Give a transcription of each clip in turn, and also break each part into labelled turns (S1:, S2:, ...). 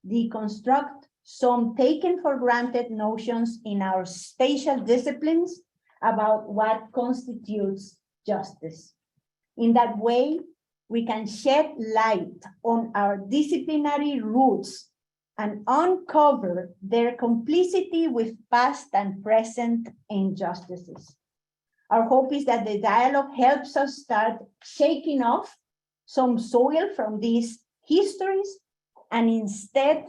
S1: deconstruct some taken for granted notions in our spatial disciplines about what constitutes justice. In that way, we can shed light on our disciplinary roots and uncover their complicity with past and present injustices. Our hope is that the dialogue helps us start shaking off some soil from these histories and instead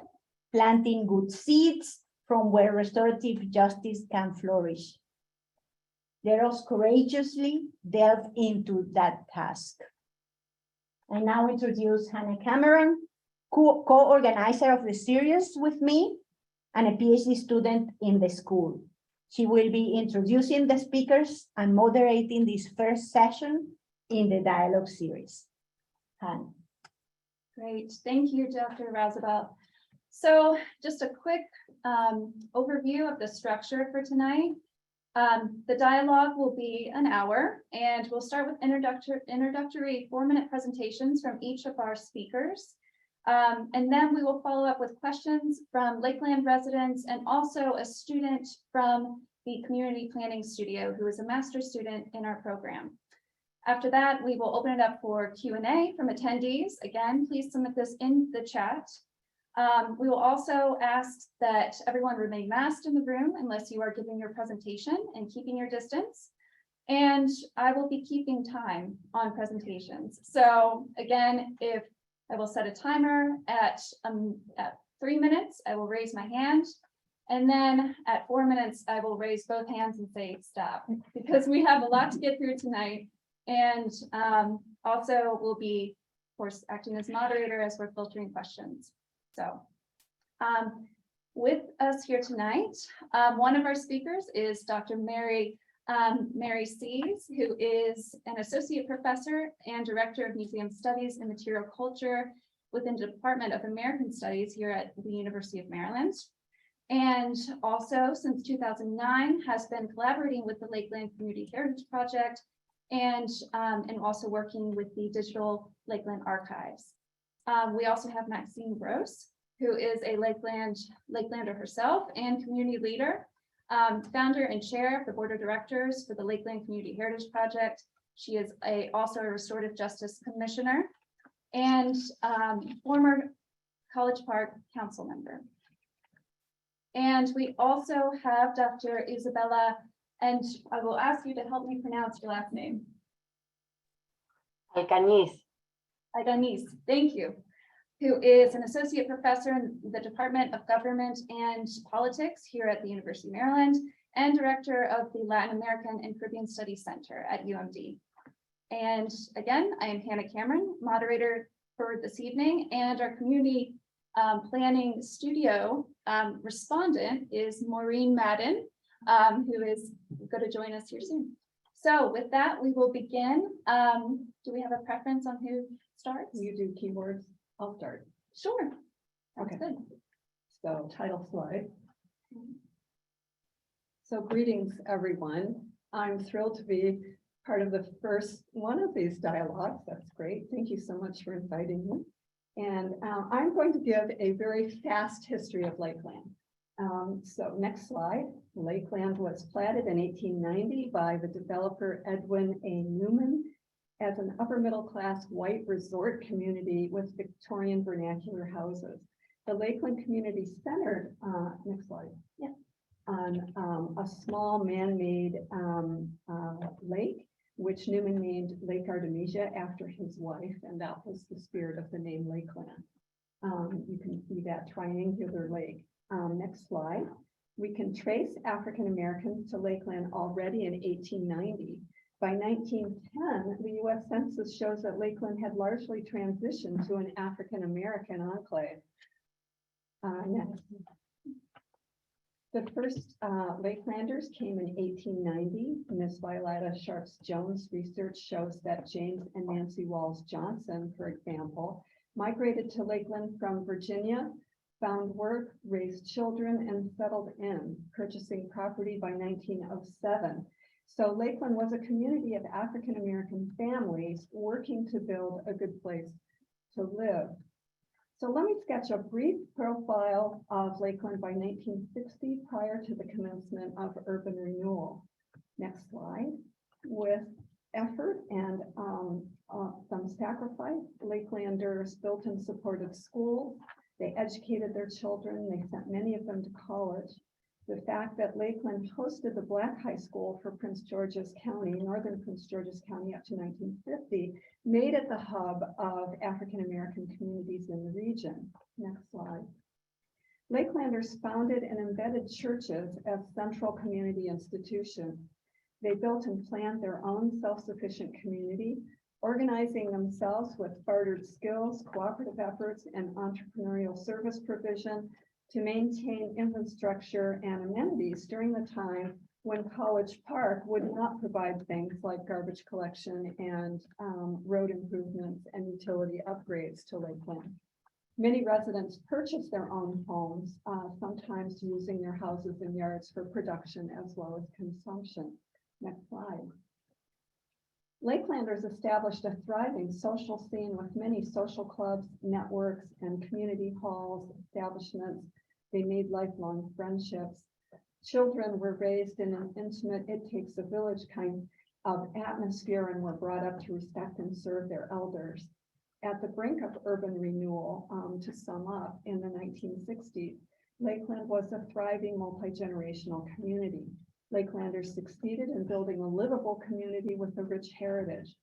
S1: planting good seeds from where restorative justice can flourish. Let us courageously delve into that task. I now introduce Hannah Cameron, co-organizer of the series with me and a PhD student in the school. She will be introducing the speakers and moderating this first session in the dialogue series. Hannah.
S2: Great, thank you, Dr. Roosevelt. So just a quick overview of the structure for tonight. The dialogue will be an hour, and we'll start with introductory 4-minute presentations from each of our speakers. And then we will follow up with questions from Lakeland residents and also a student from the Community Planning Studio who is a master's student in our program. After that, we will open it up for Q&A from attendees. Again, please submit this in the chat. We will also ask that everyone remain masked in the room unless you are giving your presentation and keeping your distance. And I will be keeping time on presentations. So again, if I will set a timer at 3 minutes, I will raise my hand. And then at 4 minutes, I will raise both hands and say stop, because we have a lot to get through tonight. And also will be, of course, acting as moderator as we're filtering questions. So with us here tonight, one of our speakers is Dr. Mary Sees, who is an associate professor and director of museum studies and material culture within the Department of American Studies here at the University of Maryland. And also since 2009 has been collaborating with the Lakeland Community Heritage Project and also working with the Digital Lakeland Archives. We also have Maxine Gross, who is a Lakelander herself and community leader, founder and chair of the board of directors for the Lakeland Community Heritage Project. She is also a restorative justice commissioner and former College Park council member. And we also have Dr. Isabella, and I will ask you to help me pronounce your last name.
S3: Alcañiz.
S2: Alcañiz, thank you. Who is an associate professor in the Department of Government and Politics here at the University of Maryland and director of the Latin American and Caribbean Studies Center at UMD. And again, I am Hannah Cameron, moderator for this evening, and our community planning studio respondent is Maureen Madden, who is going to join us here soon. So with that, we will begin. Do we have a preference on who starts?
S4: You do keywords. I'll start.
S2: Sure.
S4: Okay.
S2: Good.
S4: So title slide. So greetings, everyone. I'm thrilled to be part of the first one of these dialogues. That's great. Thank you so much for inviting me. And I'm going to give a very fast history of Lakeland. So next slide. Lakeland was platted in 1890 by the developer Edwin A. Newman as an upper middle class white resort community with Victorian vernacular houses. The Lakeland community centered, next slide, yeah, on a small man-made lake, which Newman named Lake Artemisia after his wife, and that was the spirit of the name Lakeland. You can see that triangular lake. Next slide. We can trace African Americans to Lakeland already in 1890. By 1910, the U.S. Census shows that Lakeland had largely transitioned to an African American enclave. Next. The first Lakelanders came in 1890. Ms. Violetta Sharps-Jones' research shows that James and Nancy Walls Johnson, for example, migrated to Lakeland from Virginia, found work, raised children, and settled in, purchasing property by 1907. So Lakeland was a community of African-American families working to build a good place to live. So let me sketch a brief profile of Lakeland by 1960 prior to the commencement of urban renewal. Next slide. With effort and some sacrifice, Lakelanders built and supported schools. They educated their children. They sent many of them to college. The fact that Lakeland hosted the Black High School for Prince George's County, northern Prince George's County up to 1950, made it the hub of African-American communities in the region. Next slide. Lakelanders founded and embedded churches as central community institutions. They built and planned their own self-sufficient community, organizing themselves with bartered skills, cooperative efforts, and entrepreneurial service provision to maintain infrastructure and amenities during the time when College Park would not provide things like garbage collection and road improvements and utility upgrades to Lakeland. Many residents purchased their own homes, sometimes using their houses and yards for production as well as consumption. Next slide. Lakelanders established a thriving social scene with many social clubs, networks, and community halls, establishments. They made lifelong friendships. Children were raised in an intimate, it takes a village kind of atmosphere and were brought up to respect and serve their elders. At the brink of urban renewal, to sum up, in the 1960s, Lakeland was a thriving multi-generational community. Lakelanders succeeded in building a livable community with a rich heritage.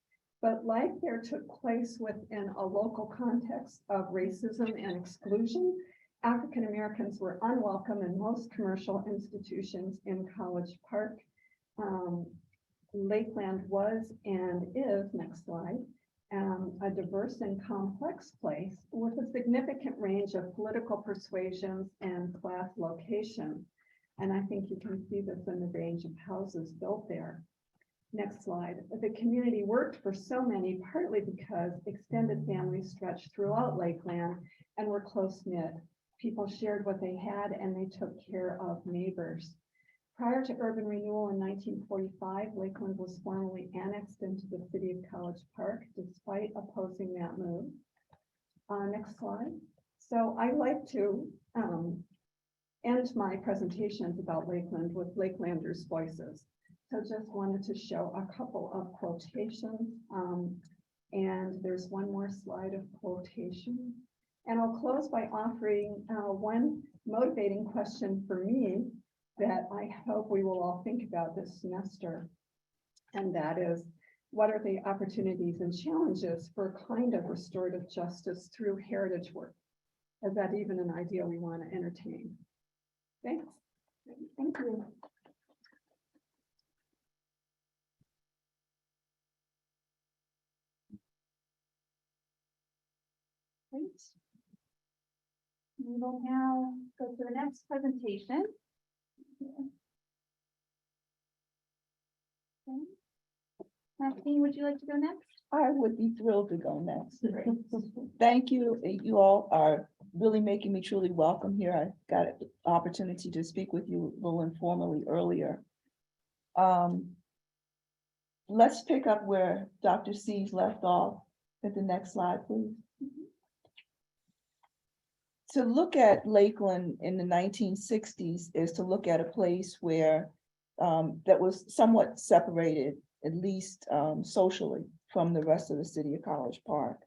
S4: But life there took place within a local context of racism and exclusion. African Americans were unwelcome in most commercial institutions in College Park. Lakeland was and is, next slide, a diverse and complex place with a significant range of political persuasions and class locations. And I think you can see this in the range of houses built there. Next slide. The community worked for so many, partly because extended families stretched throughout Lakeland and were close-knit. People shared what they had and they took care of neighbors. Prior to urban renewal in 1945, Lakeland was formally annexed into the city of College Park, despite opposing that move. Next slide. So I'd like to end my presentations about Lakeland with Lakelanders' voices. So just wanted to show a couple of quotations. And there's one more slide of quotation. And I'll close by offering one motivating question for me that I hope we will all think about this semester. And that is, what are the opportunities and challenges for a kind of restorative justice through heritage work? Is that even an idea we want to entertain? Thanks. Thank you.
S2: Great. We will now go to the next presentation. Okay. Maxine, would you like to go next?
S3: I would be thrilled to go next. Thank you. You all are really making me truly welcome here. I got an opportunity to speak with you a little informally earlier. Let's pick up where Dr. C's left off at the next slide, please. To look at Lakeland in the 1960s is to look at a place where that was somewhat separated, at least socially, from the rest of the city of College Park.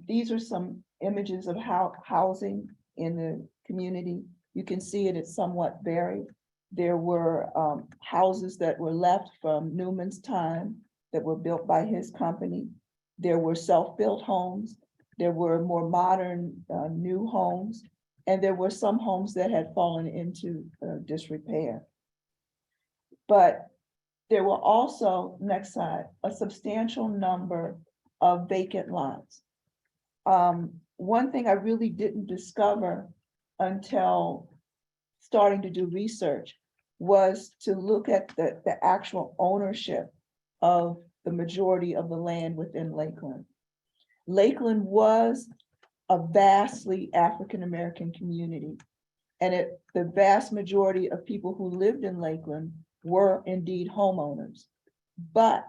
S3: These are some images of housing in the community. You can see it's somewhat varied. There were houses that were left from Newman's time that were built by his company. There were self-built homes. There were more modern new homes, and there were some homes that had fallen into disrepair. But there were also, next slide, a substantial number of vacant lots. One thing I really didn't discover until starting to do research was to look at the actual ownership of the majority of the land within Lakeland. Lakeland was a vastly African-American community, and the vast majority of people who lived in Lakeland were indeed homeowners, but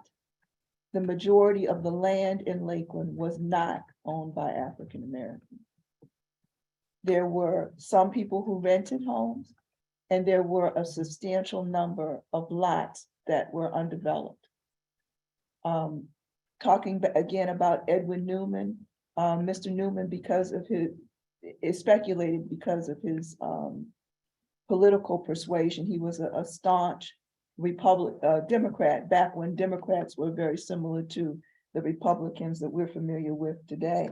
S3: the majority of the land in Lakeland was not owned by African-Americans. there were some people who rented homes, and there were a substantial number of lots that were undeveloped. Talking again about Edwin Newman, Mr. Newman, because of his, is speculated because of his political persuasion. He was a staunch Democrat back when Democrats were very similar to the Republicans that we're familiar with today.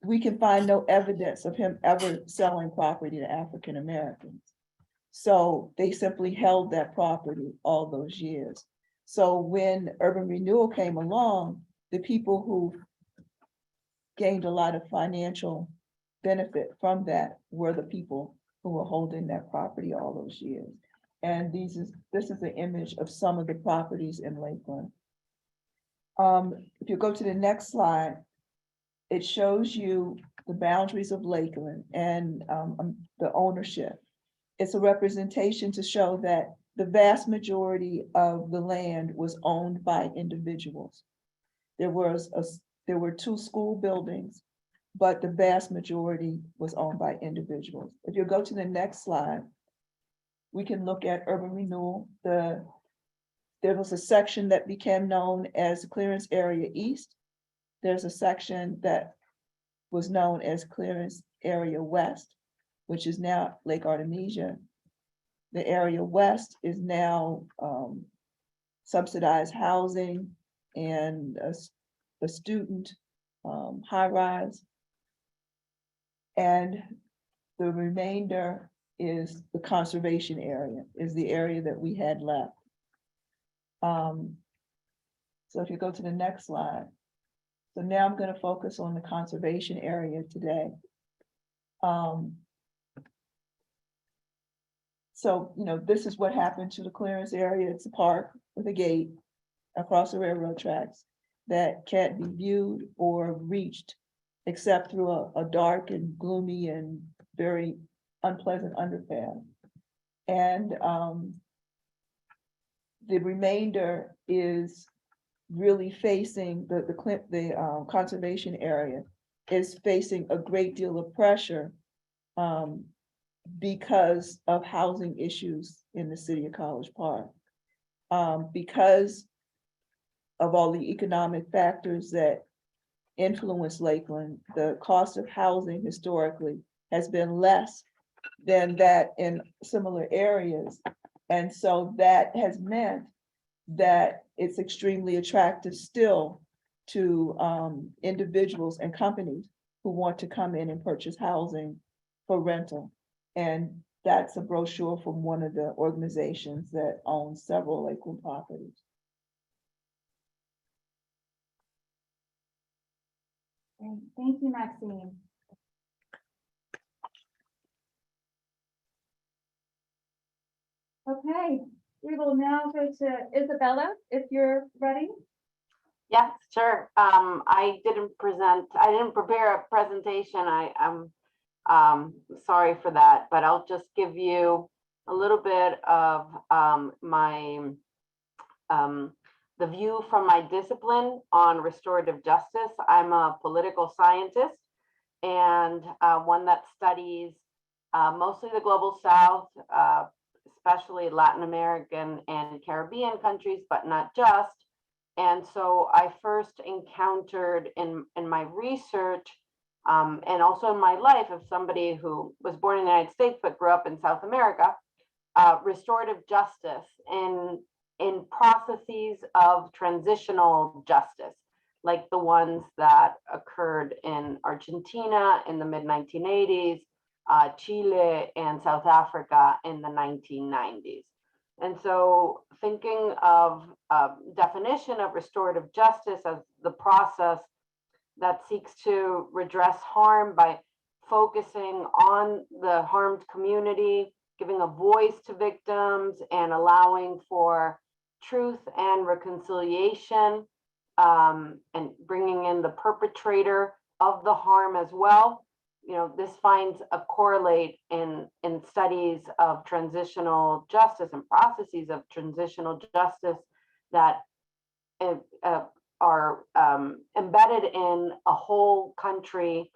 S3: We can find no evidence of him ever selling property to African Americans. So they simply held that property all those years. So when urban renewal came along, the people who gained a lot of financial benefit from that were the people who were holding that property all those years. And this is the image of some of the properties in Lakeland. If you go to the next slide, it shows you the boundaries of Lakeland and the ownership. It's a representation to show that the vast majority of the land was owned by individuals. There were 2 school buildings, but the vast majority was owned by individuals. If you go to the next slide, we can look at urban renewal. There was a section that became known as Clearance Area East. There's a section that was known as Clearance Area West, which is now Lake Artemisia. The area west is now subsidized housing and a student high rise. And the remainder is the conservation area, is the area that we had left. So if you go to the next slide. So now I'm going to focus on the conservation area today. So, this is what happened to the clearance area. It's a park with a gate across the railroad tracks that can't be viewed or reached except through a dark and gloomy and very unpleasant underpass. And the remainder is really facing the conservation area is facing a great deal of pressure because of housing issues in the city of College Park. Because of all the economic factors that influence Lakeland, the cost of housing historically has been less than that in similar areas. And so that has meant that it's extremely attractive still to individuals and companies who want to come in and purchase housing for rental. And that's a brochure from one of the organizations that owns several Lakeland properties.
S2: Great. Thank you, Maxine. Okay, we will now go to Isabella, if you're ready.
S5: Yes, sure. I didn't prepare a presentation. I'm sorry for that, but I'll just give you a little bit of the view from my discipline on restorative justice. I'm a political scientist and one that studies mostly the global South, especially Latin American and Caribbean countries, but not just. And so I first encountered in my research and also in my life of somebody who was born in the United States but grew up in South America, restorative justice in processes of transitional justice, like the ones that occurred in Argentina in the mid-1980s, Chile and South Africa in the 1990s. And so thinking of definition of restorative justice as the process that seeks to redress harm by focusing on the harmed community, giving a voice to victims and allowing for truth and reconciliation, and bringing in the perpetrator of the harm as well. This finds a correlate in studies of transitional justice and processes of transitional justice that are embedded in a whole country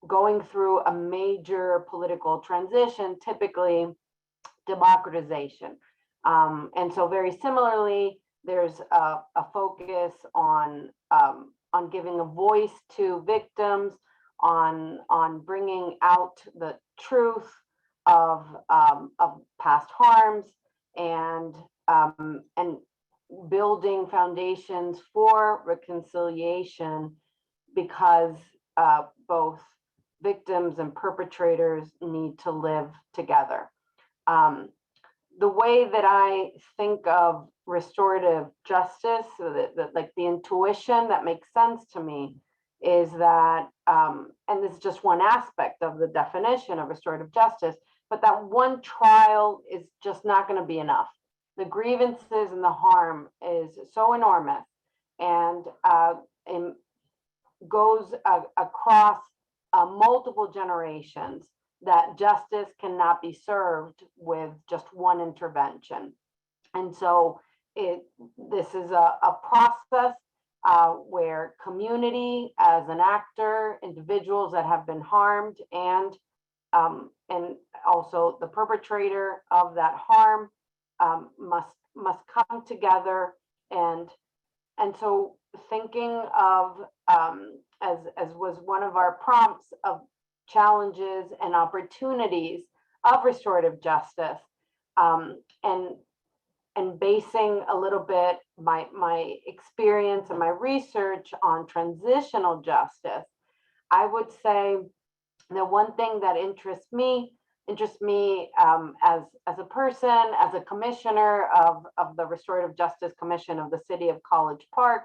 S5: going through a major political transition, typically democratization. And so very similarly, there's a focus on giving a voice to victims, on bringing out the truth of past harms, and building foundations for reconciliation, because both victims and perpetrators need to live together. The way that I think of restorative justice, so that like the intuition that makes sense to me, is that, and this is just one aspect of the definition of restorative justice, but that one trial is just not going to be enough. The grievances and the harm is so enormous, and goes across multiple generations, that justice cannot be served with just one intervention. And so this is a process where community as an actor, individuals that have been harmed, and also the perpetrator of that harm must come together. And so thinking of, as was one of our prompts, of challenges and opportunities of restorative justice, and basing a little bit my experience and my research on transitional justice, I would say the one thing that interests me as a person, as a commissioner of the Restorative Justice Commission of the City of College Park,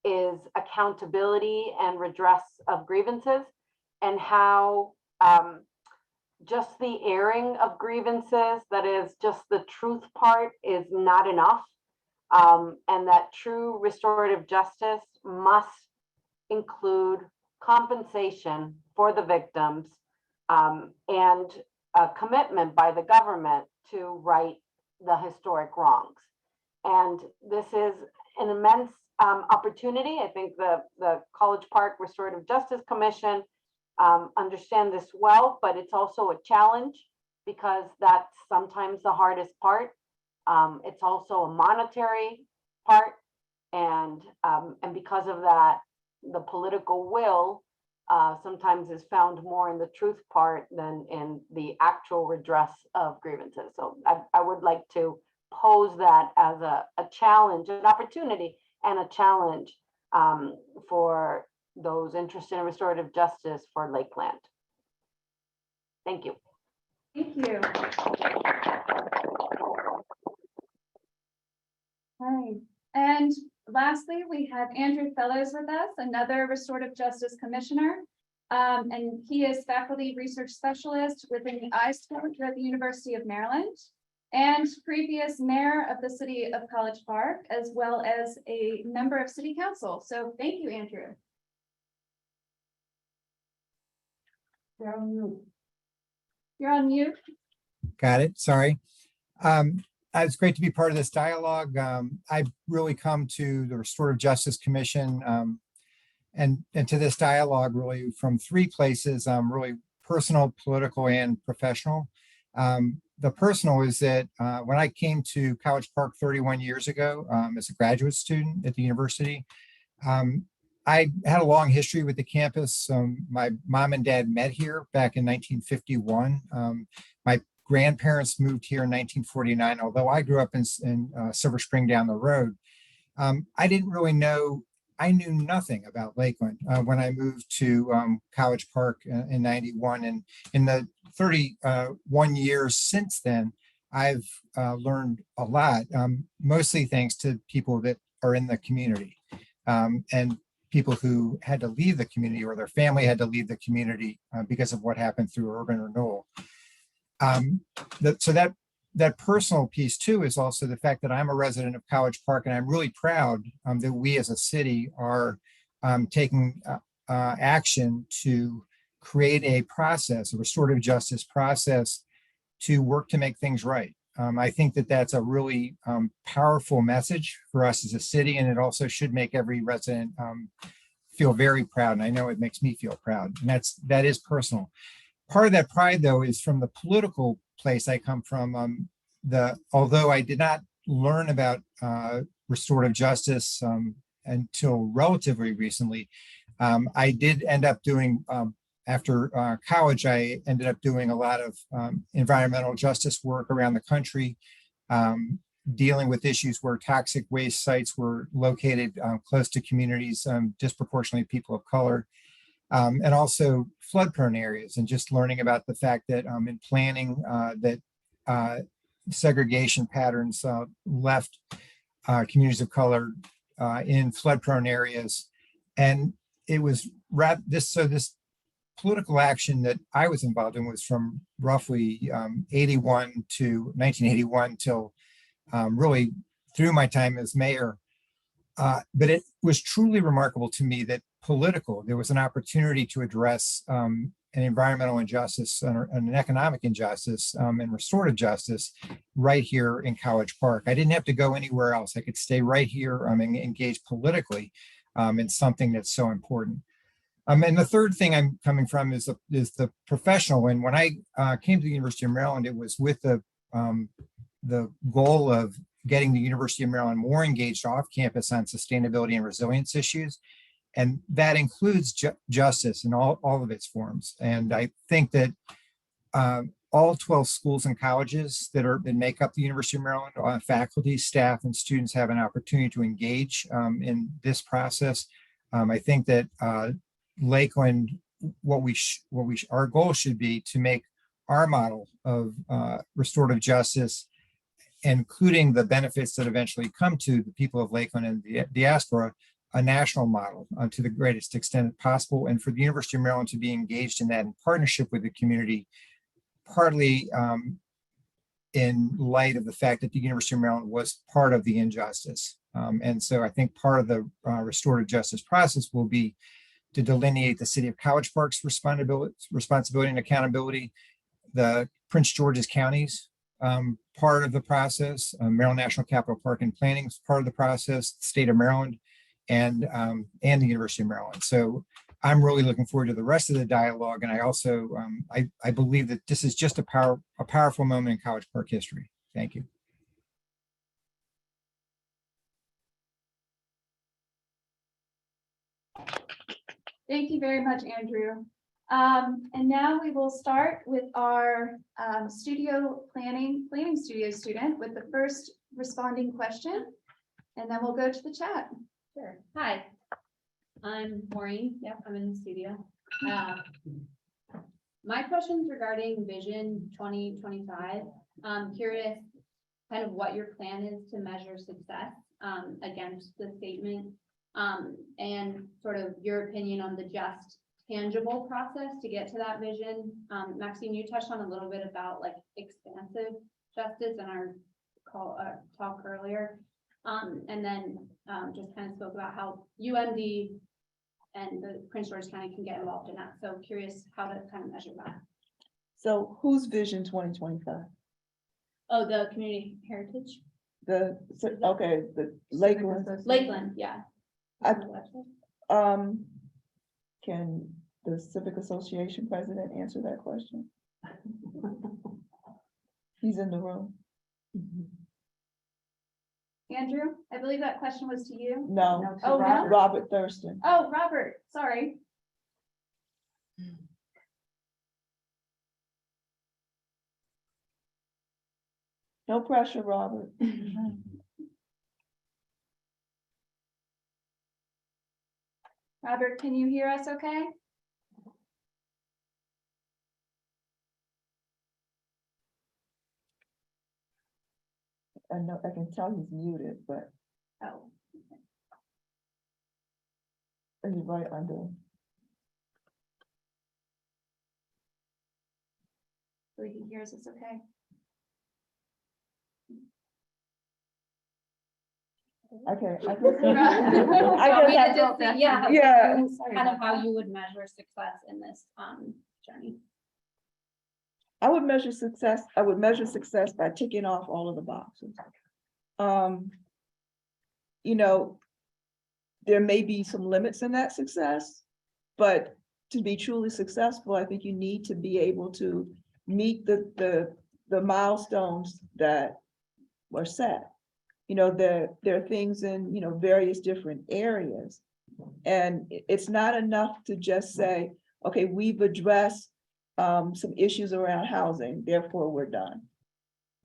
S5: is accountability and redress of grievances, and how just the airing of grievances, that is just the truth part, is not enough, and that true restorative justice must include compensation for the victims, and a commitment by the government to right the historic wrongs. And this is an immense opportunity. I think the College Park Restorative Justice Commission understand this well, but it's also a challenge, because that's sometimes the hardest part. It's also a monetary part, and because of that, the political will sometimes is found more in the truth part than in the actual redress of grievances. So I would like to pose that as a challenge, an opportunity and a challenge for those interested in restorative justice for Lakeland. Thank you.
S2: Thank you. All right. And lastly, we have Andrew Fellows with us, another restorative justice commissioner. And he is faculty research specialist within the I School here at the University of Maryland, and previous mayor of the city of College Park, as well as a member of city council. So thank you, Andrew. You're on mute. You're on mute.
S6: Got it. Sorry. It's great to be part of this dialogue. I've really come to the Restorative Justice Commission and to this dialogue really from three places, really personal, political, and professional. The personal is that when I came to College Park 31 years ago as a graduate student at the university, I had a long history with the campus. My mom and dad met here back in 1951. My grandparents moved here in 1949, although I grew up in Silver Spring down the road. I didn't really know, I knew nothing about Lakeland when I moved to College Park in 91. And in the 31 years since then, I've learned a lot, mostly thanks to people that are in the community and people who had to leave the community, or their family had to leave the community because of what happened through urban renewal. So that personal piece too is also the fact that I'm a resident of College Park, and I'm really proud that we as a city are taking action to create a process, a restorative justice process, to work to make things right. I think that that's a really powerful message for us as a city, and it also should make every resident feel very proud, and I know it makes me feel proud, and that is personal. Part of that pride, though, is from the political place I come from. Although I did not learn about restorative justice until relatively recently, I did end up doing, after college, I ended up doing a lot of environmental justice work around the country, dealing with issues where toxic waste sites were located close to communities, disproportionately people of color, and also flood-prone areas, and just learning about the fact that in planning that segregation patterns left communities of color in flood-prone areas. And it was this political action that I was involved in was from roughly 81 to 1981 till really through my time as mayor. But it was truly remarkable to me that there was an opportunity to address an environmental injustice and an economic injustice and restorative justice right here in College Park. I didn't have to go anywhere else. I could stay right here and engage politically in something that's so important. And the third thing I'm coming from is the professional. And when I came to the University of Maryland, it was with the goal of getting the University of Maryland more engaged off campus on sustainability and resilience issues. And that includes justice in all of its forms. And I think that all 12 schools and colleges that make up the University of Maryland, faculty, staff, and students have an opportunity to engage in this process. I think that Lakeland, our goal should be to make our model of restorative justice, including the benefits that eventually come to the people of Lakeland and the diaspora, a national model to the greatest extent possible, and for the University of Maryland to be engaged in that in partnership with the community, partly in light of the fact that the University of Maryland was part of the injustice. And so I think part of the restorative justice process will be to delineate the city of College Park's responsibility and accountability, the Prince George's counties part of the process, Maryland National Capital Park and Planning is part of the process, the state of Maryland, and the University of Maryland. So I'm really looking forward to the rest of the dialogue. And I also, I believe that this is just a powerful moment in College Park history. Thank you.
S2: Thank you very much, Andrew. And now we will start with our planning studio student with the first responding question, and then we'll go to the chat.
S7: Sure. Hi, I'm Maureen. Yep, I'm in the studio. My question's regarding Vision 2025. I'm curious kind of what your plan is to measure success against the statement, and sort of your opinion on the just tangible process to get to that vision. Maxine, you touched on a little bit about like expansive justice in our talk earlier. And then just kind of spoke about how UMD and the Prince George County can get involved in that. So curious how to kind of measure that.
S3: So who's Vision 2025?
S7: Oh, the community heritage?
S3: The Lakeland.
S7: Lakeland, yeah.
S3: I- Can the Civic Association president answer that question? He's in the room.
S2: Andrew, I believe that question was to you.
S3: No.
S2: Oh, no?
S3: Robert Thurston.
S2: Oh, Robert, sorry.
S3: No pressure, Robert.
S2: Robert, can you hear us okay?
S3: I know, I can tell he's muted, but
S2: Oh,
S3: he's right under.
S2: so he hears us okay.
S3: Okay. I
S7: Want me to
S3: guess
S7: just say, yeah,
S3: Yeah.
S7: kind of how you would measure success in this journey.
S3: I would measure success by ticking off all of the boxes. You know, there may be some limits in that success, but to be truly successful, I think you need to be able to meet the milestones that were set. You know, there are things in, you know, various different areas. And it's not enough to just say, okay, we've addressed some issues around housing, therefore we're done.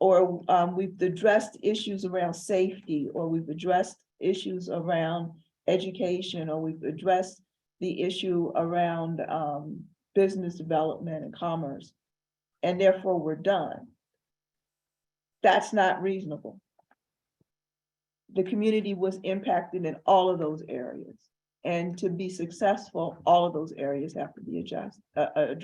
S3: Or we've addressed issues around safety, or we've addressed issues around education, or we've addressed the issue around business development and commerce, and therefore we're done. That's not reasonable. The community was impacted in all of those areas. And to be successful, all of those areas have to be addressed. I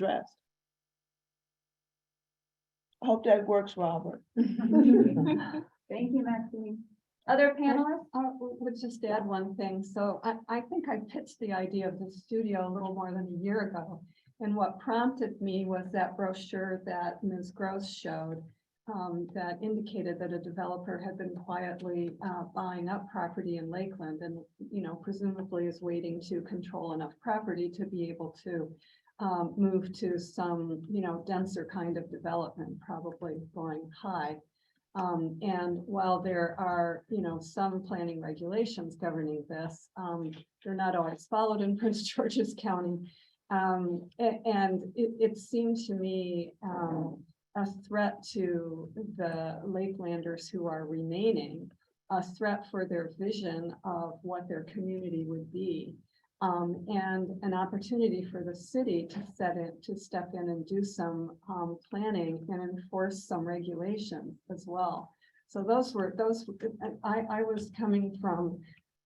S3: hope that works, Robert.
S2: Thank you, Maxine. Other panelists?
S4: I would just add one thing. So I think I pitched the idea of the studio a little more than a year ago. And what prompted me was that brochure that Ms. Gross showed that indicated that a developer had been quietly buying up property in Lakeland and, you know, presumably is waiting to control enough property to be able to move to some, you know, denser kind of development, probably going high. And while there are, you know, some planning regulations governing this, they're not always followed in Prince George's County. And it seemed to me a threat to the Lakelanders who are remaining, a threat for their vision of what their community would be. And an opportunity for the city to step in and do some planning and enforce some regulations as well. So I was coming from,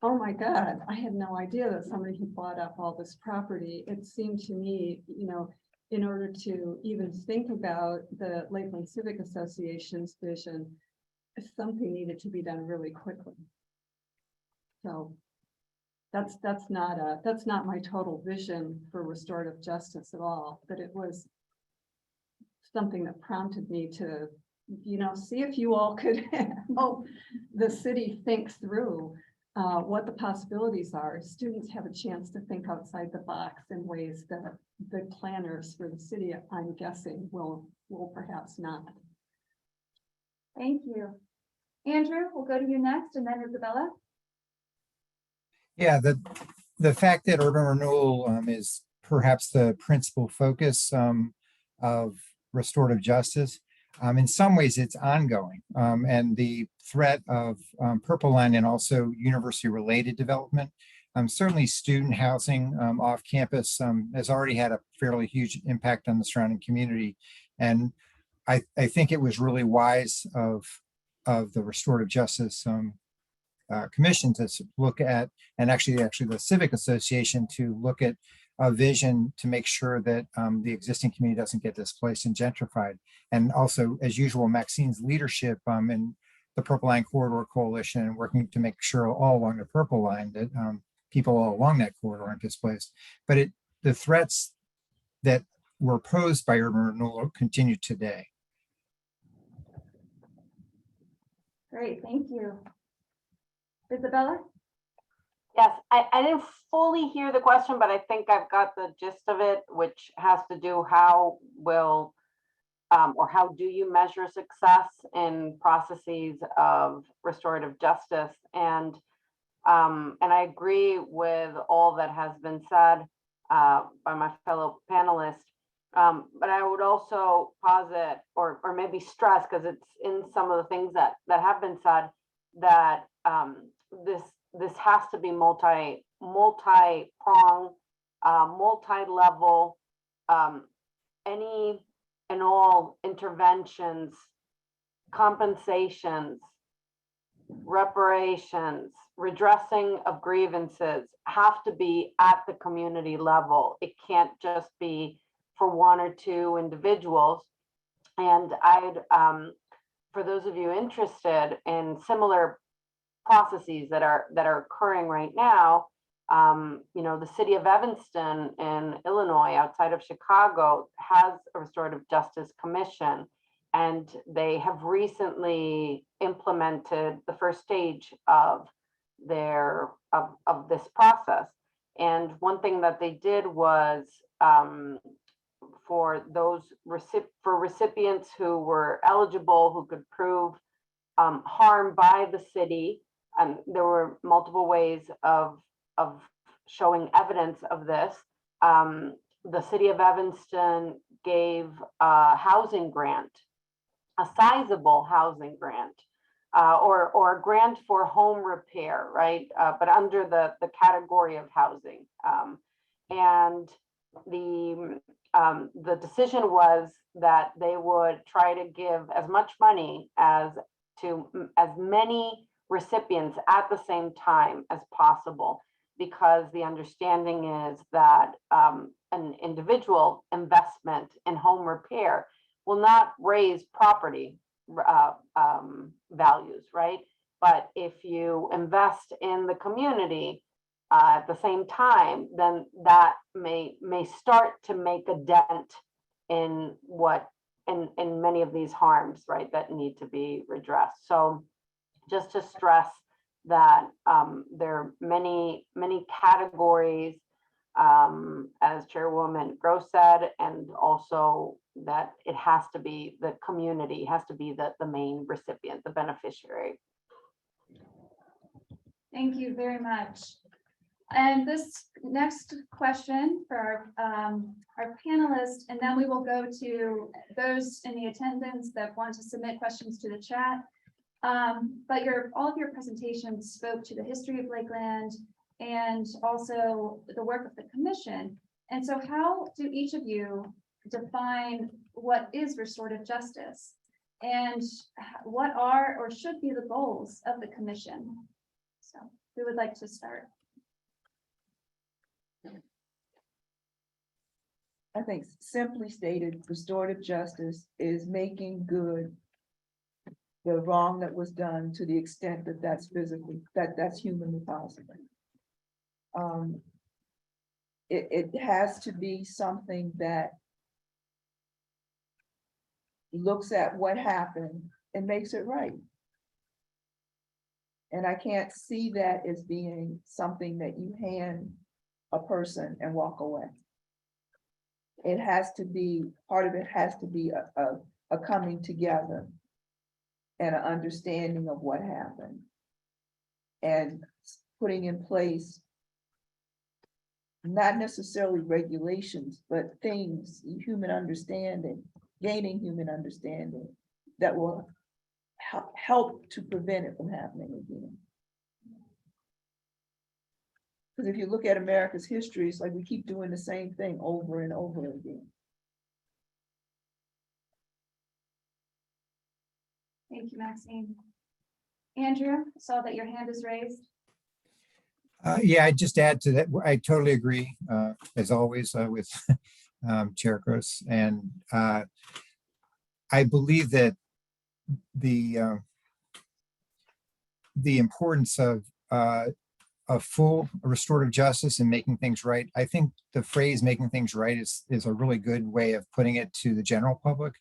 S4: oh my God, I had no idea that somebody had bought up all this property. It seemed to me, you know, in order to even think about the Lakeland Civic Association's vision, something needed to be done really quickly. So that's not my total vision for restorative justice at all, but it was something that prompted me to, you know, see if you all could help the city think through what the possibilities are. Students have a chance to think outside the box in ways that the planners for the city, I'm guessing, will perhaps not.
S2: Thank you. Andrew, we'll go to you next, and then Isabella.
S6: Yeah, the fact that urban renewal is perhaps the principal focus of restorative justice, in some ways it's ongoing. And the threat of Purple Line and also university related development, certainly student housing off campus has already had a fairly huge impact on the surrounding community. And I think it was really wise of the Restorative Justice Commission to look at, and actually the Civic Association to look at a vision to make sure that the existing community doesn't get displaced and gentrified. And also, as usual, Maxine's leadership in the Purple Line Corridor Coalition and working to make sure all along the Purple Line that people all along that corridor aren't displaced. But the threats that were posed by urban renewal continue today.
S2: Great, thank you. Isabella?
S5: Yes, I didn't fully hear the question, but I think I've got the gist of it, which has to do how will or how do you measure success in processes of restorative justice? And I agree with all that has been said by my fellow panelists. But I would also posit or maybe stress, because it's in some of the things that have been said, that this has to be multi-pronged, multi-level. Any and all interventions, compensations, reparations, redressing of grievances have to be at the community level. It can't just be for one or two individuals. And I'd, for those of you interested in similar processes that are occurring right now, you know, the city of Evanston in Illinois, outside of Chicago, has a restorative justice commission, and they have recently implemented the first stage of of this process. And one thing that they did was for those recipients who were eligible, who could prove harm by the city, and there were multiple ways of showing evidence of this. The city of Evanston gave a housing grant, a sizable housing grant, or a grant for home repair, right? But under the category of housing. And the decision was that they would try to give as much money to as many recipients at the same time as possible, because the understanding is that an individual investment in home repair will not raise property values, right? But if you invest in the community at the same time, then that may start to make a dent in in many of these harms, right, that need to be redressed. So just to stress that there are many categories, as Chairwoman Gross said, and also that it has to be the community, has to be the main recipient, the beneficiary.
S2: Thank you very much. And this next question for our panelists, and then we will go to those in the attendance that want to submit questions to the chat. But all of your presentations spoke to the history of Lakeland and also the work of the commission. And so how do each of you define what is restorative justice and what are or should be the goals of the commission? So we would like to start.
S3: I think simply stated, restorative justice is making good the wrong that was done to the extent that that's humanly possible. It has to be something that looks at what happened and makes it right. And I can't see that as being something that you hand a person and walk away. It has to be, part of it has to be a coming together and an understanding of what happened and putting in place not necessarily regulations, but things, human understanding, gaining human understanding that will help to prevent it from happening again. Because if you look at America's history, it's like we keep doing the same thing over and over again.
S2: Thank you, Maxine. Andrew, I saw that your hand is raised.
S6: Yeah, I'd just add to that. I totally agree, as always, with Chair Gross. And I believe that the importance of full restorative justice and making things right. I think the phrase "making things right" is a really good way of putting it to the general public.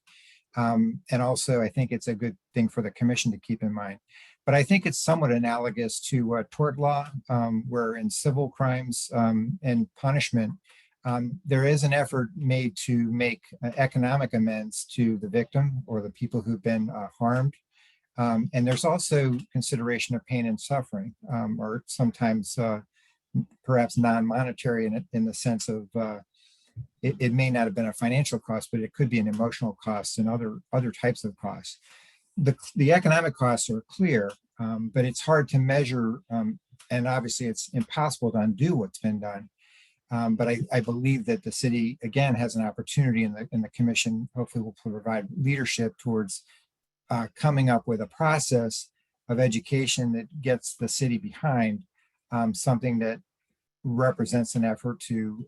S6: And also, I think it's a good thing for the commission to keep in mind. But I think it's somewhat analogous to tort law, where in civil crimes and punishment, there is an effort made to make economic amends to the victim or the people who've been harmed. And there's also consideration of pain and suffering, or sometimes perhaps non-monetary in the sense of it may not have been a financial cost, but it could be an emotional cost and other types of costs. The economic costs are clear, but it's hard to measure, and obviously it's impossible to undo what's been done. But I believe that the city, again, has an opportunity in the commission, hopefully will provide leadership towards coming up with a process of education that gets the city behind something that represents an effort to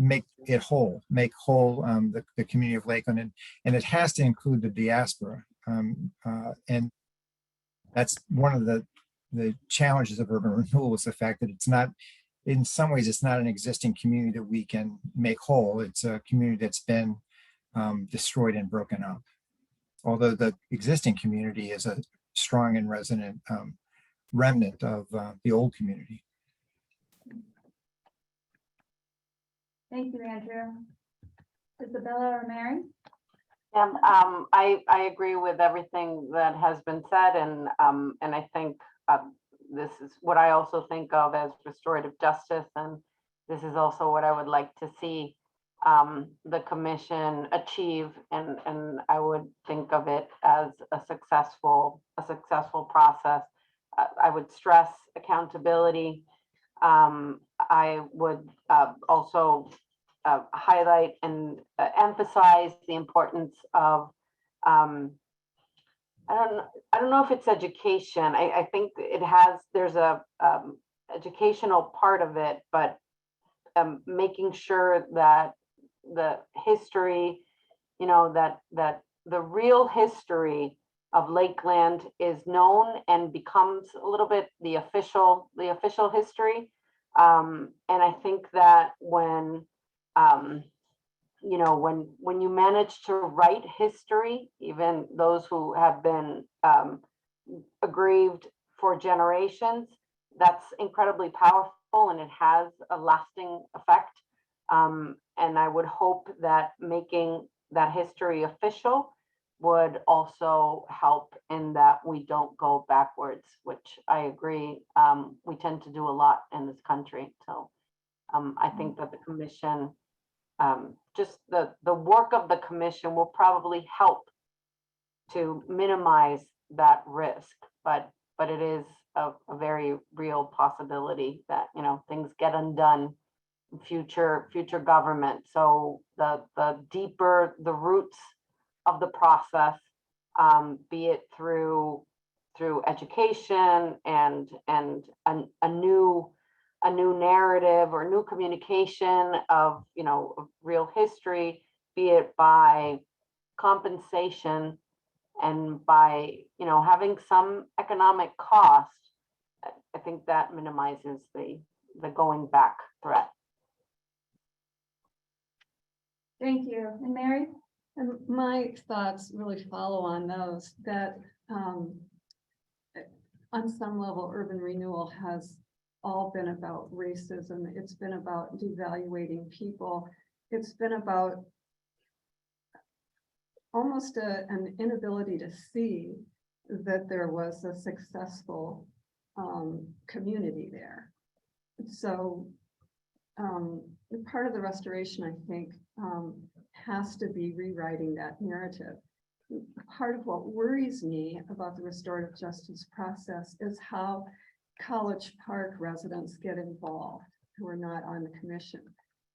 S6: make whole the community of Lakeland, and it has to include the diaspora. And that's one of the challenges of urban renewal, is the fact that it's not, in some ways, it's not an existing community that we can make whole. It's a community that's been destroyed and broken up. Although the existing community is a strong and resonant remnant of the old community.
S2: Thank you, Andrew. Isabella or Mary?
S5: I agree with everything that has been said, and I think this is what I also think of as restorative justice, and this is also what I would like to see the commission achieve, and I would think of it as a successful process. I would stress accountability. I would also highlight and emphasize the importance of I don't know if it's education. I think there's a educational part of it, but making sure that the history, that the real history of Lakeland is known and becomes a little bit the official history. And I think that when you manage to write history, even those who have been aggrieved for generations, that's incredibly powerful and it has a lasting effect. And I would hope that making that history official would also help in that we don't go backwards, which I agree, we tend to do a lot in this country. So I think that the commission, just the work of the commission will probably help to minimize that risk, but it is a very real possibility that things get undone in future government. So the deeper the roots of the process, be it through education and a new narrative or new communication of real history, be it by compensation and by having some economic cost, I think that minimizes the going back threat.
S2: Thank you. And Mary?
S4: And my thoughts really follow on those, that on some level, urban renewal has all been about racism. It's been about devaluating people. It's been about almost an inability to see that there was a successful community there. So part of the restoration, I think, has to be rewriting that narrative. Part of what worries me about the restorative justice process is how College Park residents get involved who are not on the commission.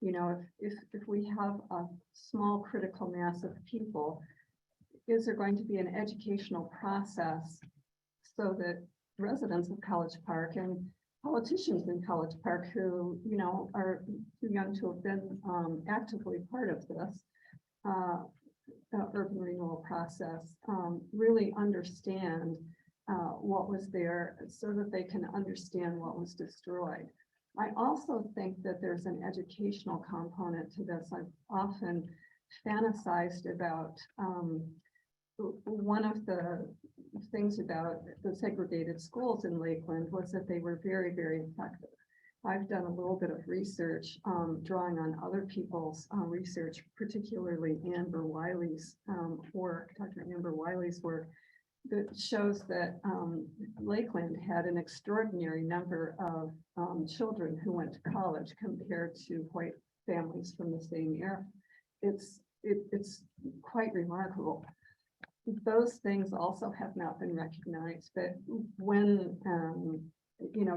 S4: If we have a small critical mass of people, is there going to be an educational process so that residents of College Park and politicians in College Park who, are too young to have been actively part of this urban renewal process, really understand what was there so that they can understand what was destroyed. I also think that there's an educational component to this. I've often fantasized about one of the things about the segregated schools in Lakeland was that they were very, very effective. I've done a little bit of research, drawing on other people's research, particularly Amber Wiley's work, Dr. Amber Wiley's work, that shows that Lakeland had an extraordinary number of children who went to college compared to white families from the same era. It's quite remarkable. Those things also have not been recognized, but when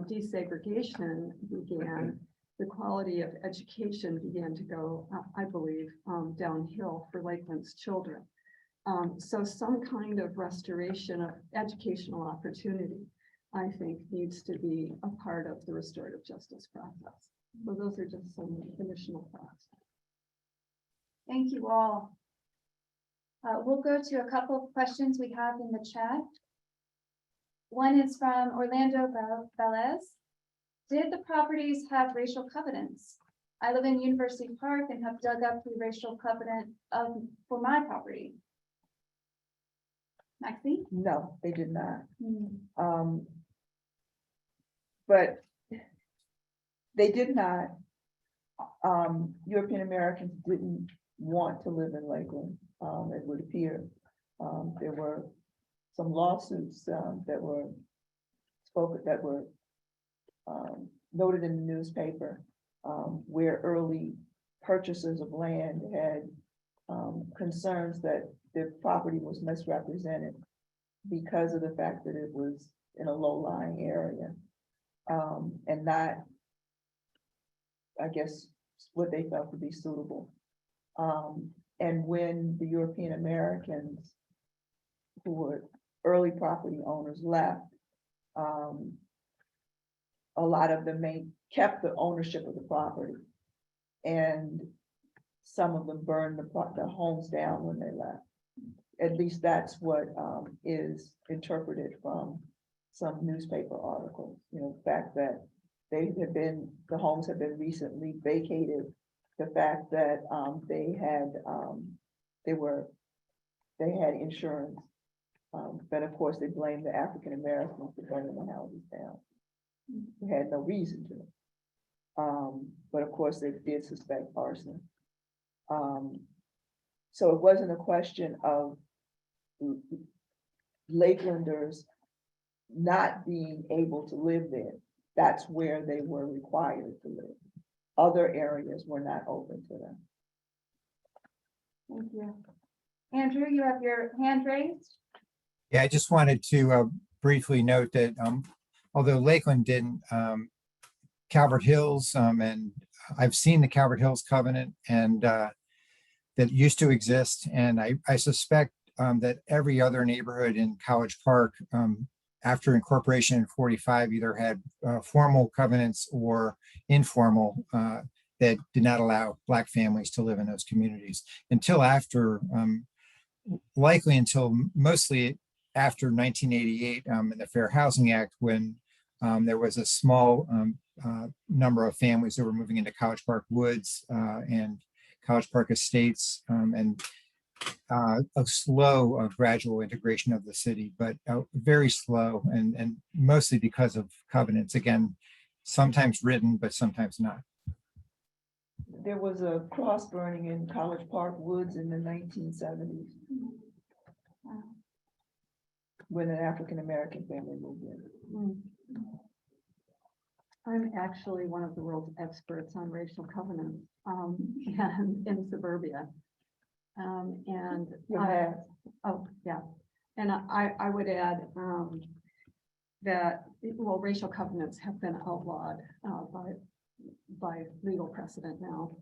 S4: desegregation began, the quality of education began to go, I believe, downhill for Lakeland's children. So some kind of restoration of educational opportunity, I think, needs to be a part of the restorative justice process. So those are just some initial thoughts.
S2: Thank you all. We'll go to a couple of questions we have in the chat. One is from Orlando Velez. Did the properties have racial covenants? I live in University Park and have dug up the racial covenant for my property. Maxine?
S3: No, they did not. but they did not, European Americans didn't want to live in Lakeland, it would appear. There were some lawsuits that were noted in the newspaper, where early purchasers of land had concerns that their property was misrepresented because of the fact that it was in a low-lying area, and not, I guess, what they felt to be suitable. And when the European Americans, who were early property owners, left, a lot of them kept the ownership of the property, and some of them burned the homes down when they left. At least that's what is interpreted from some newspaper articles. You know, the fact that the homes have been recently vacated, the fact that they had insurance, but of course they blamed the African Americans for burning the houses down. They had no reason to, but of course they did suspect arson. So it wasn't a question of Lakelanders not being able to live there. That's where they were required to live. Other areas were not open to them.
S2: Thank you. Andrew, you have your hand raised.
S6: Yeah, I just wanted to briefly note that although Lakeland didn't, Calvert Hills, and I've seen the Calvert Hills Covenant, and that used to exist, and I suspect that every other neighborhood in College Park after incorporation in 45 either had formal covenants or informal that did not allow Black families to live in those communities until after, likely until mostly after 1988 in the Fair Housing Act, when there was a small number of families that were moving into College Park Woods and College Park Estates, and a slow, gradual integration of the city, but very slow, and mostly because of covenants. Again, sometimes written, but sometimes not.
S3: There was a cross burning in College Park Woods in the 1970s when an African American family moved in.
S4: I'm actually one of the world's experts on racial covenants and in suburbia. And I would add that, well, racial covenants have been outlawed by legal precedent now.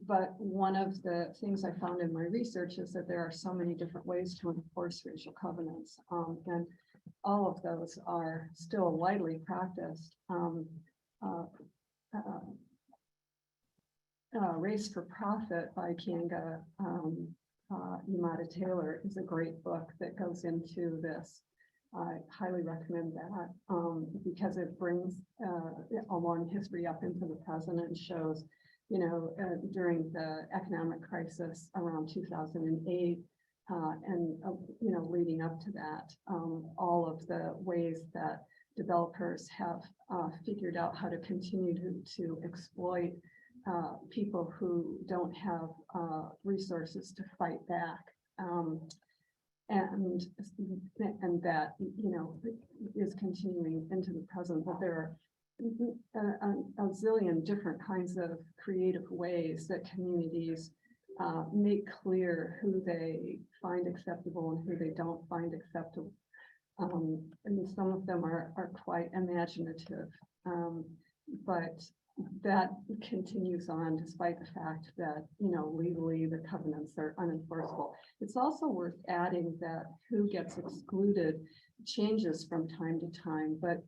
S4: But one of the things I found in my research is that there are so many different ways to enforce racial covenants, and all of those are still widely practiced. Race for Profit by Kianga Yamada Taylor is a great book that goes into this. I highly recommend that because it brings a long history up into the present and shows, you know, during the economic crisis around 2008 and, you know, leading up to that, all of the ways that developers have figured out how to continue to exploit people who don't have resources to fight back, and that, you know, is continuing into the present. But there are a zillion different kinds of creative ways that communities make clear who they find acceptable and who they don't find acceptable. And some of them are quite imaginative, but that continues on despite the fact that, you know, legally the covenants are unenforceable. It's also worth adding that who gets excluded changes from time to time, but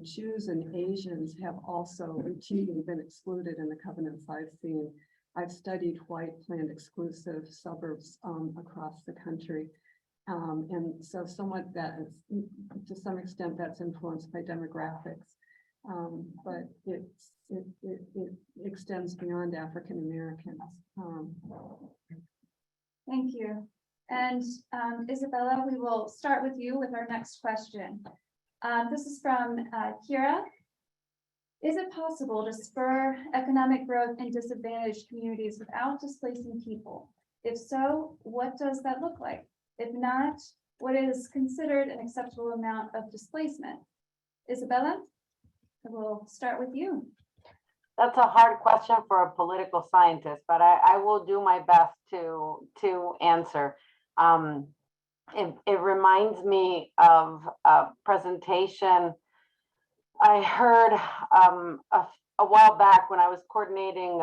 S4: Jews and Asians have also routinely been excluded in the covenants I've seen. I've studied white planned exclusive suburbs across the country. And so somewhat that is, to some extent, that's influenced by demographics. But it extends beyond African Americans.
S2: Thank you. And Isabella, we will start with you with our next question. This is from Kira. Is it possible to spur economic growth in disadvantaged communities without displacing people? If so, what does that look like? If not, what is considered an acceptable amount of displacement? Isabella, we'll start with you.
S5: That's a hard question for a political scientist, but I will do my best to answer. It reminds me of a presentation I heard a while back when I was coordinating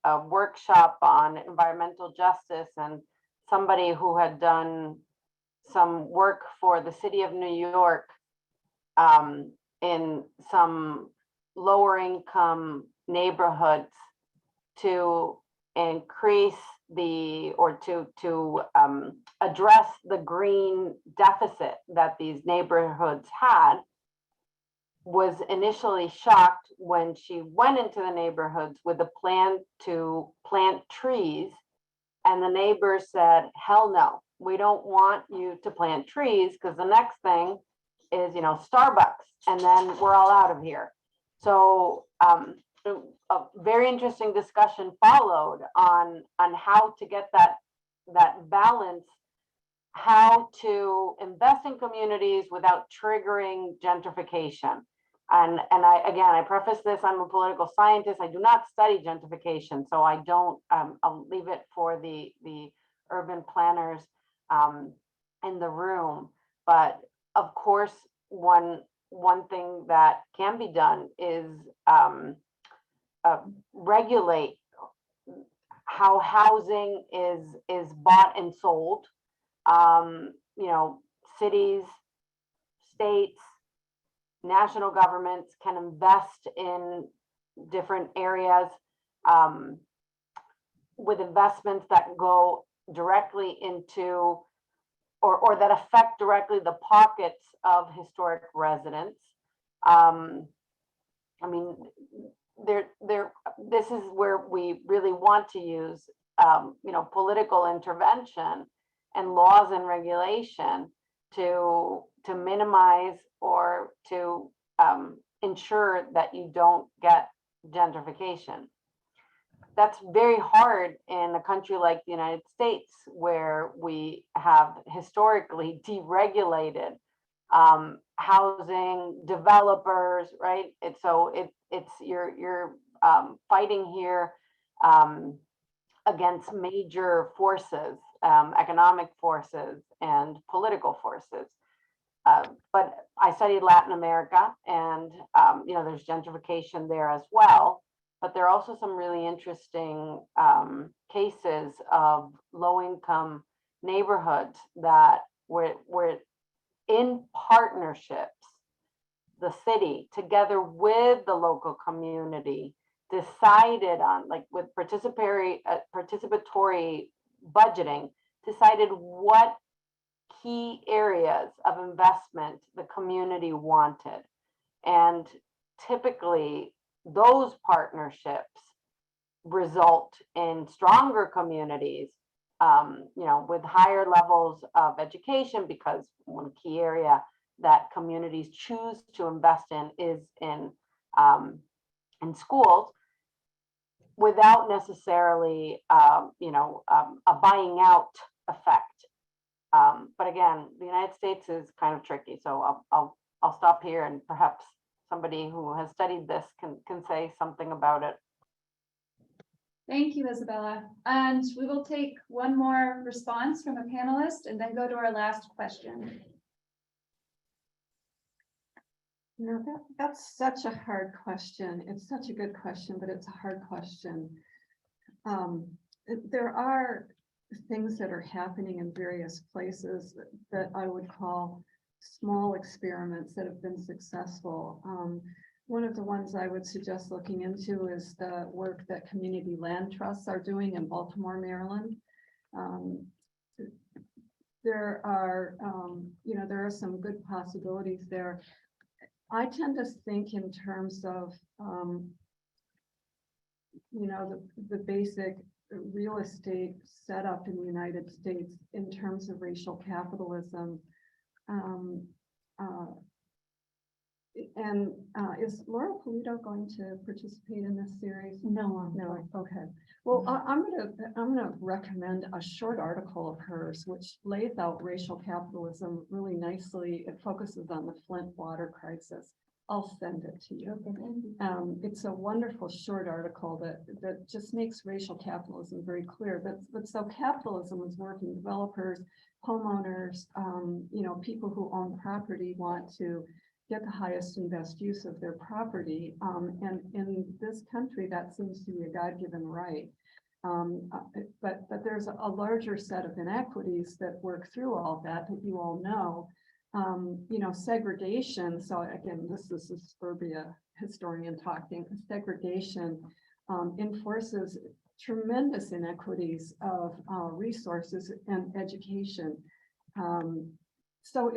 S5: a workshop on environmental justice, and somebody who had done some work for the city of New York in some lower income neighborhoods to increase to address the green deficit that these neighborhoods had, was initially shocked when she went into the neighborhoods with a plan to plant trees. And the neighbors said, hell no, we don't want you to plant trees, because the next thing is, Starbucks, and then we're all out of here. So a very interesting discussion followed on how to get that balance, how to invest in communities without triggering gentrification. And I preface this, I'm a political scientist. I do not study gentrification, so I don't, I'll leave it for the urban planners in the room. But of course, one thing that can be done is regulate how housing is bought and sold. Cities, states, national governments can invest in different areas with investments that go directly into or that affect directly the pockets of historic residents. This is where we really want to use political intervention and laws and regulation to minimize or to ensure that you don't get gentrification. That's very hard in a country like the United States, where we have historically deregulated housing, developers, right? You're fighting here against major forces, economic forces and political forces. But I studied Latin America, and there's gentrification there as well. But there are also some really interesting cases of low-income neighborhoods that were in partnerships, the city, together with the local community, decided on, like with participatory budgeting, decided what key areas of investment the community wanted. And typically those partnerships result in stronger communities, with higher levels of education, because one key area that communities choose to invest in is in schools, without necessarily, a buying out effect. But again, the United States is kind of tricky. So I'll stop here, and perhaps somebody who has studied this can say something about it.
S2: Thank you, Isabella. And we will take one more response from a panelist and then go to our last question.
S4: That's such a hard question. It's such a good question, but it's a hard question. There are things that are happening in various places that I would call small experiments that have been successful. One of the ones I would suggest looking into is the work that community land trusts are doing in Baltimore, Maryland. There are some good possibilities there. I tend to think in terms of, the basic real estate setup in the United States in terms of racial capitalism. And is Laura Polito going to participate in this series?
S1: No,
S4: No, okay. Well, I'm gonna recommend a short article of hers, which lays out racial capitalism really nicely. It focuses on the Flint water crisis. I'll send it to you. It's a wonderful short article that just makes racial capitalism very clear. But so capitalism is working. Developers, homeowners, you know, people who own property want to get the highest and best use of their property. And in this country, that seems to be a God-given right. But there's a larger set of inequities that work through all that you all know. You know, segregation. So again, this is a suburbia historian talking. Segregation enforces tremendous inequities of resources and education. So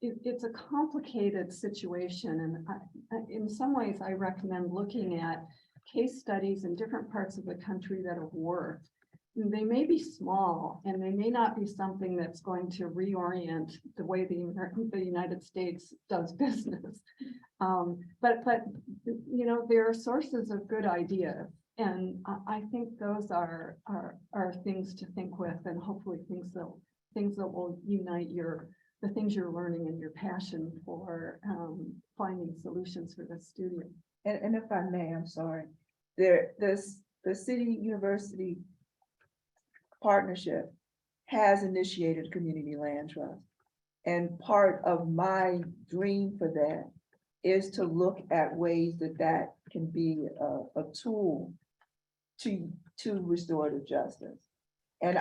S4: it's a complicated situation, and in some ways I recommend looking at case studies in different parts of the country that have worked. They may be small and they may not be something that's going to reorient the way the United States does business. But you know, there are sources of good ideas, and I think those are things to think with, and hopefully things that will unite the things you're learning and your passion for finding solutions for the student.
S3: And if I may, I'm sorry, the city university partnership has initiated a community land trust. And part of my dream for that is to look at ways that can be a tool to restorative justice. And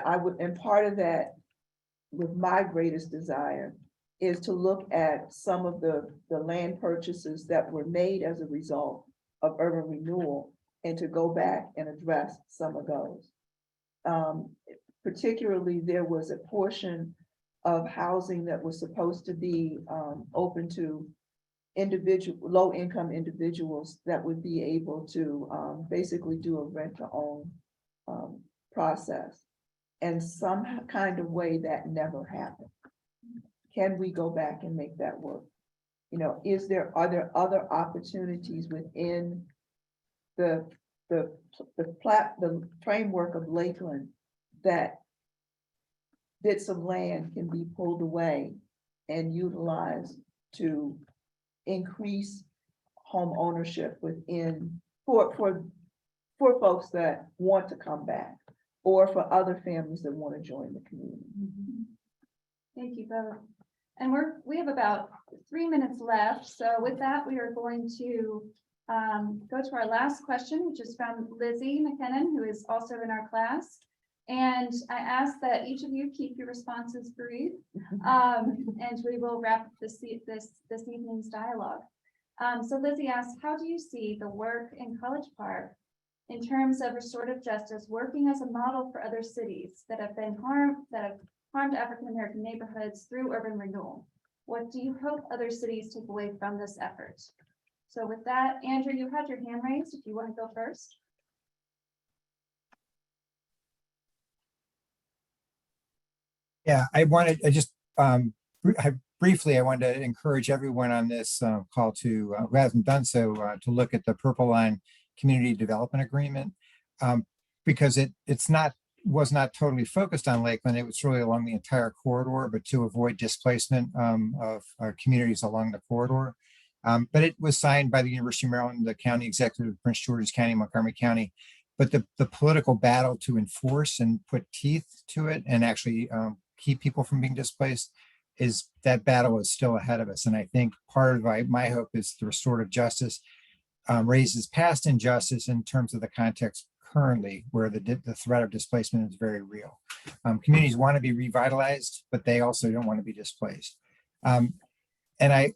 S3: part of that, with my greatest desire, is to look at some of the land purchases that were made as a result of urban renewal and to go back and address some of those. Particularly, there was a portion of housing that was supposed to be open to low-income individuals that would be able to basically do a rent-to-own process. And some kind of way that never happened. Can we go back and make that work? You know, are there other opportunities within the framework of Lakeland that bits of land can be pulled away and utilized to increase home ownership within for folks that want to come back, or for other families that want to join the community?
S2: Thank you both. And we have about 3 minutes left. So with that, we are going to go to our last question, which is from Lizzie McKinnon, who is also in our class. And I ask that each of you keep your responses brief, and we will wrap this evening's dialogue. So Lizzie asks, how do you see the work in College Park in terms of restorative justice working as a model for other cities that have harmed African-American neighborhoods through urban renewal? What do you hope other cities take away from this effort? So with that, Andrew, you had your hand raised if you want to go first.
S6: Yeah, I wanted to encourage everyone on this call to, who hasn't done so, to look at the Purple Line Community Development Agreement, because was not totally focused on Lakeland. It was really along the entire corridor, but to avoid displacement of our communities along the corridor. But it was signed by the University of Maryland, the county executive, Prince George's County, Montgomery County. But the political battle to enforce and put teeth to it and actually keep people from being displaced, that battle is still ahead of us. And I think part of my hope is the restorative justice raises past injustice in terms of the context currently, where the threat of displacement is very real. Communities want to be revitalized, but they also don't want to be displaced. And I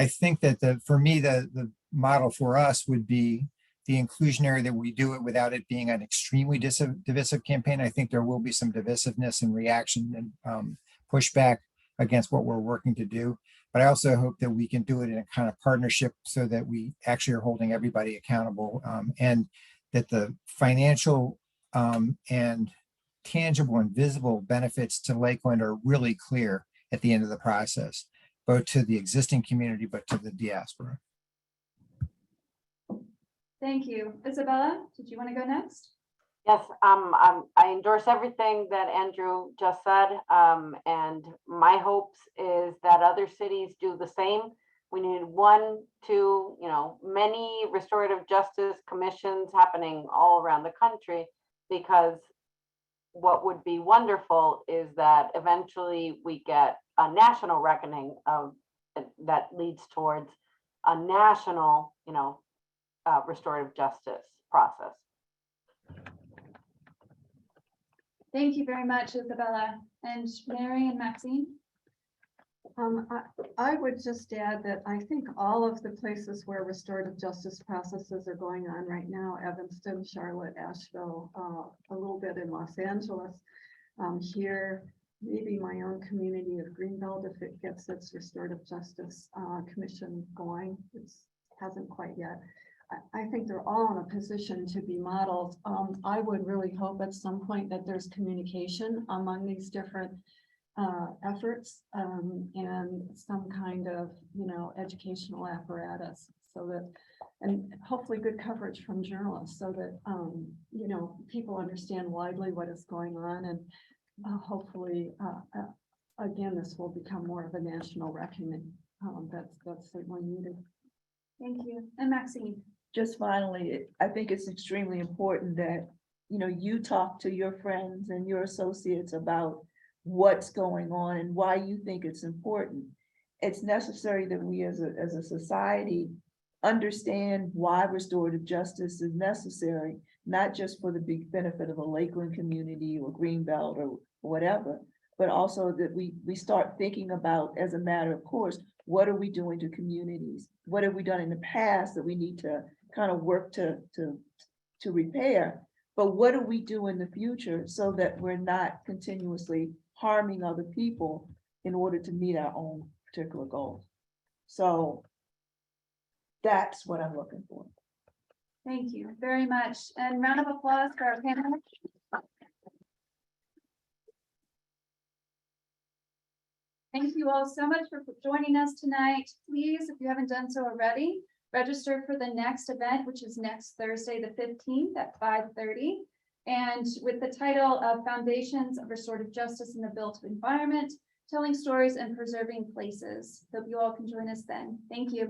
S6: think that for me, the model for us would be the inclusionary, that we do it without it being an extremely divisive campaign. I think there will be some divisiveness and reaction and pushback against what we're working to do. But I also hope that we can do it in a kind of partnership so that we actually are holding everybody accountable, and that the financial and tangible and visible benefits to Lakeland are really clear at the end of the process, both to the existing community, but to the diaspora.
S2: Thank you. Isabella, did you want to go next?
S5: Yes, I endorse everything that Andrew just said. And my hopes is that other cities do the same. We need one, two, many restorative justice commissions happening all around the country, because what would be wonderful is that eventually we get a national reckoning of that leads towards a national, restorative justice process.
S2: Thank you very much, Isabella. And Mary and Maxine?
S4: I would just add that I think all of the places where restorative justice processes are going on right now, Evanston, Charlotte, Asheville, a little bit in Los Angeles, here, maybe my own community of Greenbelt, if it gets its restorative justice commission going, it hasn't quite yet. I think they're all in a position to be models. I would really hope at some point that there's communication among these different efforts and some kind of, educational apparatus, so that, and hopefully good coverage from journalists, so that, people understand widely what is going on, and hopefully, again, this will become more of a national reckoning. That's certainly needed.
S2: Thank you. And Maxine?
S3: Just finally, I think it's extremely important that, you talk to your friends and your associates about what's going on and why you think it's important. It's necessary that we as a society understand why restorative justice is necessary, not just for the big benefit of a Lakeland community or Greenbelt or whatever, but also that we start thinking about, as a matter of course, what are we doing to communities? What have we done in the past that we need to kind of work to repair? But what do we do in the future so that we're not continuously harming other people in order to meet our own particular goals? So that's what I'm looking for.
S2: Thank you very much. And round of applause for our panel. Thank you all so much for joining us tonight. Please, if you haven't done so already, register for the next event, which is next Thursday, the 15th at 5:30. And with the title of Foundations of Restorative Justice in the Built Environment, Telling Stories and Preserving Places. Hope you all can join us then. Thank you.